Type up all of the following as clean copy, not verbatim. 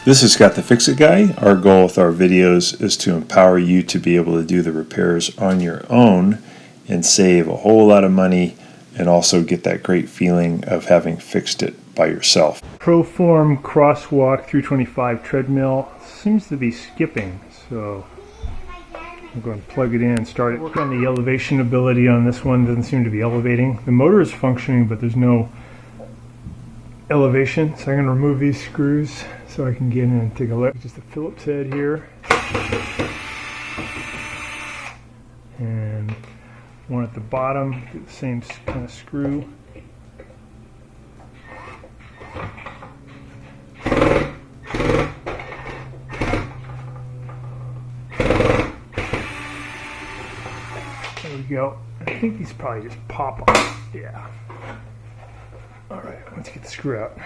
This is Scott the Fix-It Guy. Our goal with our videos is to empower you to be able to do the repairs on your own and save a whole lot of money and also get that great feeling of having fixed it by yourself. Proform Crosswalk 325 treadmill seems to be skipping, so I'm going to plug it in and start it. Work on the elevation ability on this one. Doesn't seem to be elevating. The motor is functioning, but there's no elevation. So I'm going to remove these screws so I can get in and take a look. Just a Phillips head here. And one at the bottom, do the same kind of screw. There we go. I think these probably just pop off. Yeah. All right, let's get the screw out.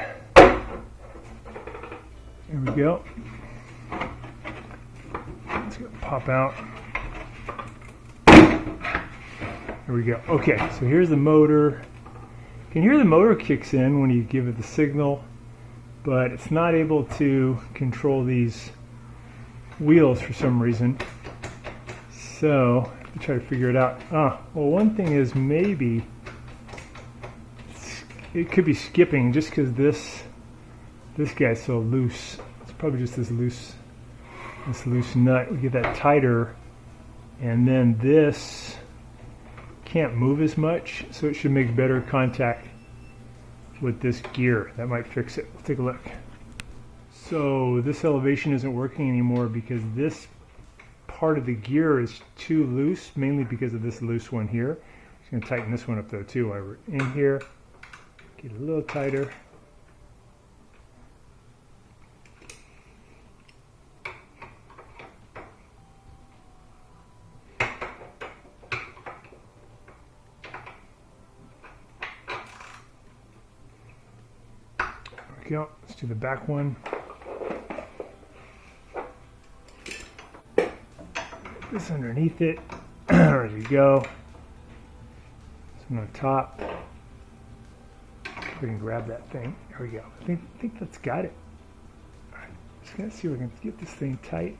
There we go. Let's get it pop out. There we go. Okay, so here's the motor. You can hear the motor kicks in when you give it the signal, but it's not able to control these wheels for some reason. So, I have to try to figure it out. Well, one thing is maybe it could be skipping just because this guy's so loose. It's probably just this loose nut. We get that tighter, and then this can't move as much, so it should make better contact with this gear. That might fix it. Let's take a look. So this elevation isn't working anymore because this part of the gear is too loose, mainly because of this loose one here. Just going to tighten this one up though too while we're in here. Get it a little tighter. There we go. Let's do the back one. Put this underneath it. Ready to go. This one on top. We can grab that thing. There we go. I think that's got it. All right, just gonna see if we can get this thing tight.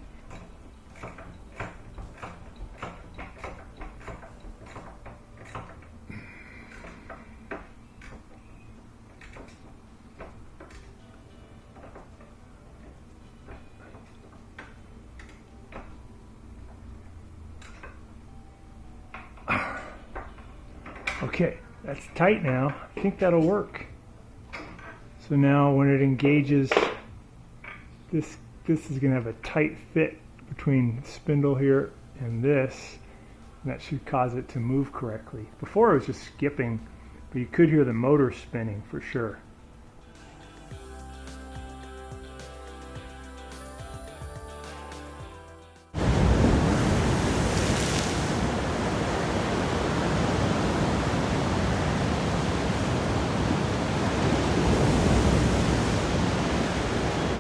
Okay, that's tight now. I think that'll work. So now when it engages, this is going to have a tight fit between the spindle here and this, and that should cause it to move correctly. Before it was just skipping, but you could hear the motor spinning for sure.